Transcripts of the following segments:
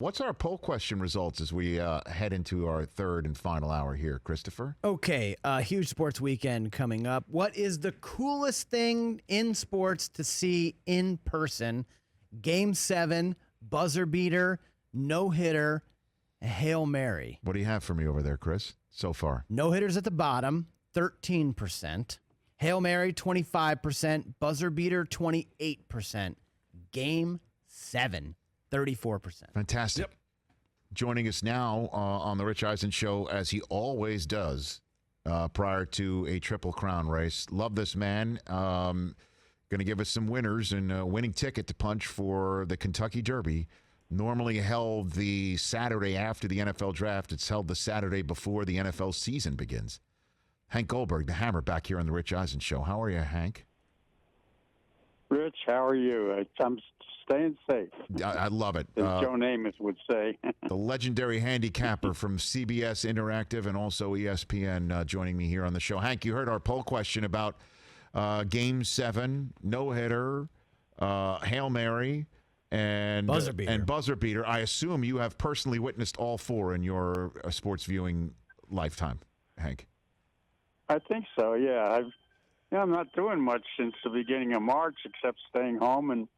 What's our poll question results as we head into our third and final hour here, Christopher? Okay, huge sports weekend coming up. What is the coolest thing in sports to see in person? Game 7, buzzer beater, no-hitter, Hail Mary. What do you have for me over there, Chris, so far? No-hitters at the bottom, 13%. Hail Mary, 25%. Buzzer beater, 28%. Game 7, 34%. Fantastic. Yep. Joining us now on the Rich Eisen Show, as he always does prior to a Triple Crown race. Love this man. Going to give us some winners and a winning ticket to punch for the Kentucky Derby. Normally held the Saturday after the NFL draft. It's held the Saturday before the NFL season begins. Hank Goldberg, the Hammer, back here on the Rich Eisen Show. How are you, Hank? Rich, how are you? I'm staying safe. I love it. As Joe Namath would say. The legendary handicapper from CBS Interactive and also ESPN joining me here on the show. Hank, you heard our poll question about Game 7, no-hitter, Hail Mary, and buzzer beater. I assume you have personally witnessed all four in your sports viewing lifetime, Hank. I think so, yeah. I'm not doing much since the beginning of March except staying home and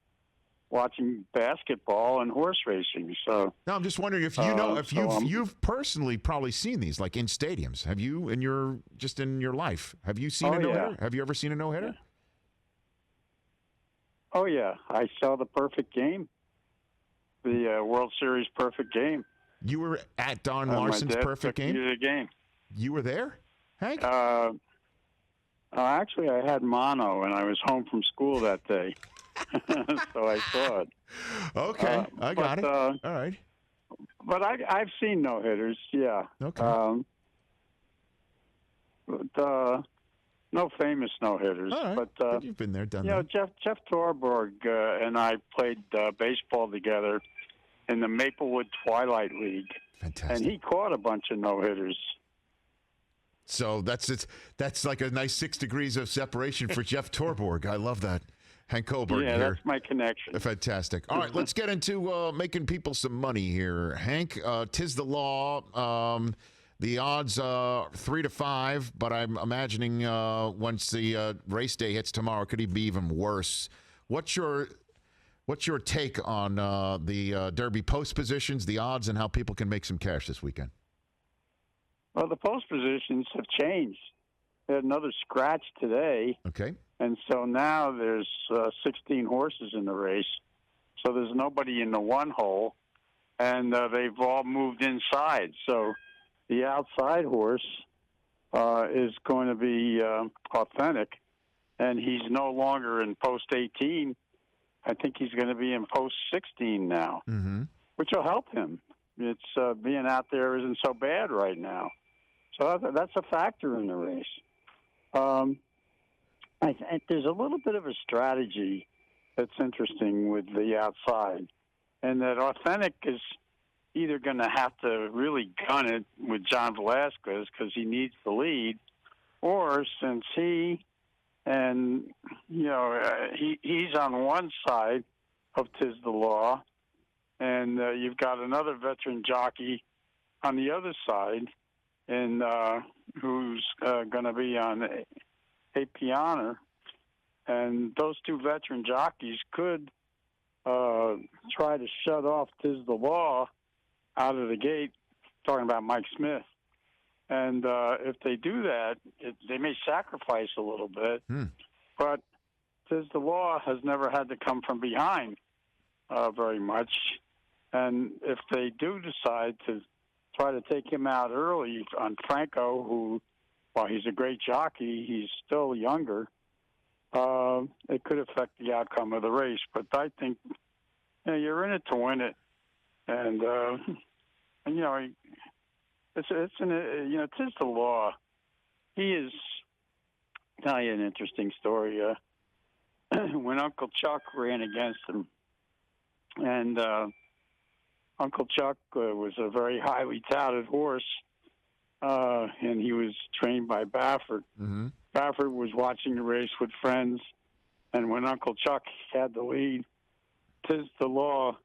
watching basketball and horse racing. So no, I'm just wondering if you know if you've personally probably seen these, like in stadiums. Have you in your life? Have you seen a no-hitter? Yeah. Have you ever seen a no-hitter? Yeah. Oh yeah, I saw the perfect game, the World Series perfect game. You were at Don Larson's perfect game. The game. You were there, Hank? Actually, I had mono, and I was home from school that day, so I saw it. Okay, I got it. All right. But I've seen no-hitters, yeah. Okay. But no famous no-hitters. All right. But you've been there, done that. Jeff Torborg and I played baseball together in the Maplewood Twilight League. Fantastic. And he caught a bunch of no-hitters. So that's like a nice 6 degrees of separation for Jeff Torborg. I love that. Hank Goldberg yeah, here. That's my connection. Fantastic. All right, let's get into making people some money here. Hank, 'tis the law. The odds are 3 to 5, but I'm imagining once the race day hits tomorrow, could it be even worse? What's your take on the Derby post positions, the odds, and how people can make some cash this weekend? Well, the post positions have changed. They had another scratch today. Okay. And so now there's 16 horses in the race. So there's nobody in the one hole, and they've all moved inside. So the outside horse is going to be authentic, and he's no longer in post 18. I think he's going to be in post 16 now, which will help him. It's being out there isn't so bad right now. So that's a factor in the race. There's a little bit of a strategy that's interesting with the outside, and that authentic is either going to have to really gun it with John Velasquez because he needs the lead, or since he and he's on one side of 'tis the law, and you've got another veteran jockey on the other side, and who's going to be on a piano, and those two veteran jockeys could try to shut off 'tis the law out of the gate, talking about Mike Smith. And if they do that, they may sacrifice a little bit, but 'tis the law has never had to come from behind very much. And if they do decide to try to take him out early on Franco, who, while he's a great jockey, he's still younger, it could affect the outcome of the race. But I think you're in it to win it. And it's 'tis the law. He is, tell you an interesting story. When Uncle Chuck ran against him, and Uncle Chuck was a very highly touted horse, and he was trained by Baffert. Baffert was watching the race with friends, and when Uncle Chuck had the lead, 'tis the law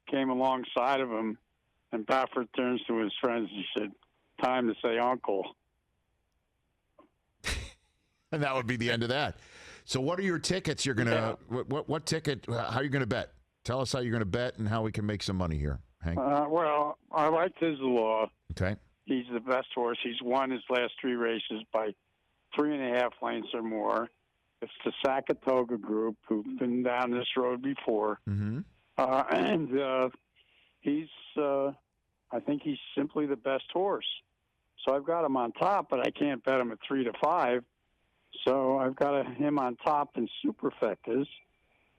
came alongside of him, and Baffert turns to his friends. He said, "Time to say uncle." And that would be the end of that. So what are your tickets? You're going to what ticket? How are you going to bet? Tell us how you're going to bet and how we can make some money here, Hank. Well, I like Tiz the Law. Okay. He's the best horse. He's won his last 3 races by 3.5 lengths or more. It's the Saratoga group who've been down this road before. Mm-hmm. And he's, I think he's simply the best horse. So I've got him on top, but I can't bet him at 3 to 5. So I've got him on top in superfectas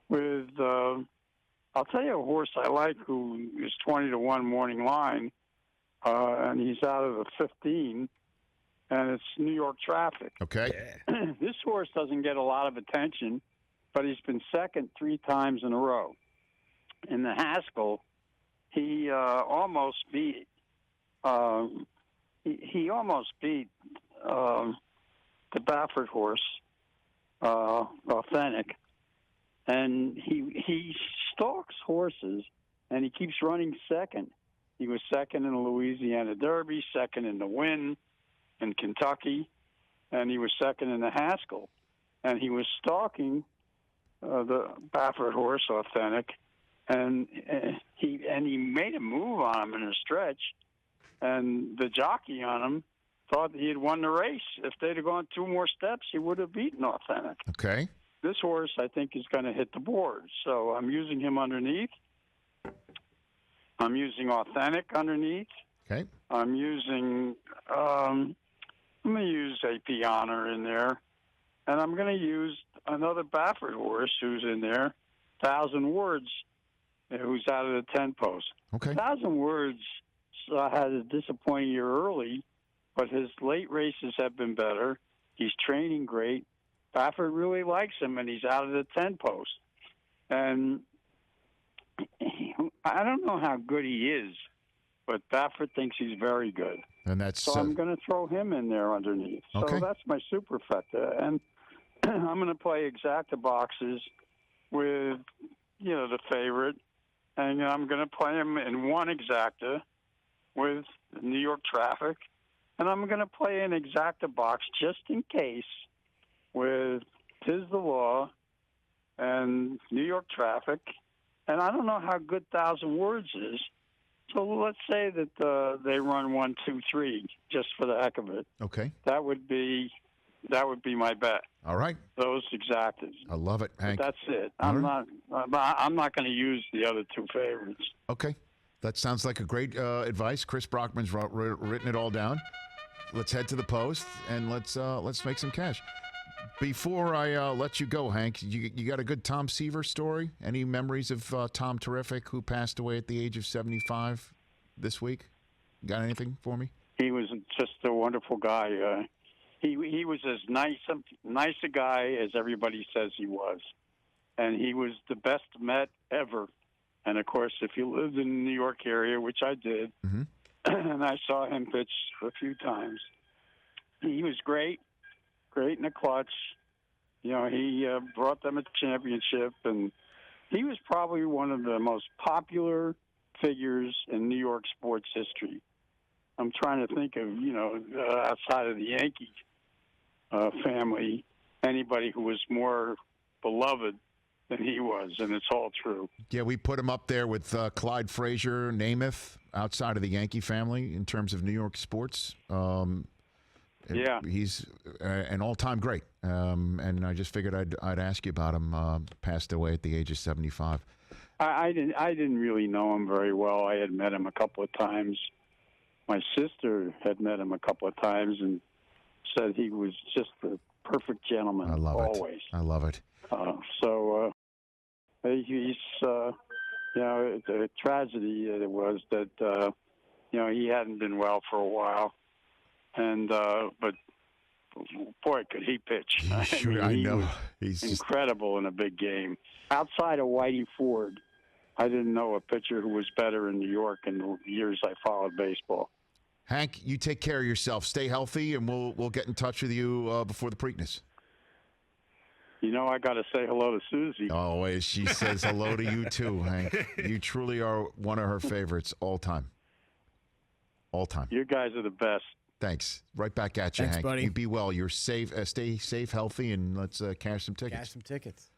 with, I'll tell you a horse I like who is 20 to 1 morning line, and he's out of the 15, and it's New York Traffic. Okay. This horse doesn't get a lot of attention, but he's been second 3 times in a row. In the Haskell, he almost beat he almost beat the Baffert horse, Authentic, and he stalks horses, and he keeps running second. He was second in the Louisiana Derby, second in the Win in Kentucky, and he was second in the Haskell. And he was stalking the Baffert horse, Authentic, and he made a move on him in a stretch, and the jockey on him thought he had won the race. If they'd have gone 2 more steps, he would have beaten Authentic. Okay. This horse, I think, is going to hit the board. So I'm using him underneath. I'm using Authentic underneath. Okay. I'm using, I'm going to use AP Honor in there. And I'm going to use another Baffert horse who's in there, 1,000 Words, who's out of the 10 post. Okay. 1,000 Words had a disappointing year early, but his late races have been better. He's training great. Baffert really likes him, and he's out of the 10 post. And I don't know how good he is, but Baffert thinks he's very good. And that's So I'm going to throw him in there underneath. Okay. So that's my superfecta. And I'm going to play exacta boxes with, the favorite. And I'm going to play him in one exacta with New York Traffic. And I'm going to play an exacta box just in case with Tiz the Law and New York Traffic. And I don't know how good 1,000 Words is. So let's say that they run 1, 2, 3 just for the heck of it. okay. That would be my bet. All right. Those exactas. I love it, Hank. But that's it. All I'm right. not going to use the other 2 favorites. Okay. That sounds like a great advice. Chris Brockman's written it all down. Let's head to the post and let's make some cash. Before I let you go, Hank, you got a good Tom Seaver story? Any memories of Tom Terrific, who passed away at the age of 75 this week? Got anything for me? He was just a wonderful guy. He was as nice a guy as everybody says he was, and he was the best Met ever. And of course, if you lived in the New York area, which I did, Mm-hmm. and I saw him pitch a few times, he was great in the clutch. He brought them a championship, and he was probably one of the most popular figures in New York sports history. I'm trying to think of, outside of the Yankee family, anybody who was more beloved than he was, and it's all true. Yeah, we put him up there with Clyde Frazier, Namath, outside of the Yankee family in terms of New York sports. Yeah, he's an all-time great, and I just figured I'd ask you about him. Passed away at the age of 75. I didn't really know him very well. I had met him a couple of times. My sister had met him a couple of times and said he was just the perfect gentleman. I love always. it. I love it. He's a tragedy it was that he hadn't been well for a while, and but boy, could he pitch! Sure, I know. Was He's incredible in a big game. Outside of Whitey Ford, I didn't know a pitcher who was better in New York in the years I followed baseball. Hank, you take care of yourself. Stay healthy, and we'll get in touch with you before the Preakness. You know, I got to say hello to Susie. Always. She says hello to you, too, Hank. You truly are one of her favorites all time. All time. You guys are the best. Thanks. Right back at you, Thanks, Hank. buddy. You be well. You're safe. Stay safe, healthy, and let's cash some tickets. Cash some tickets.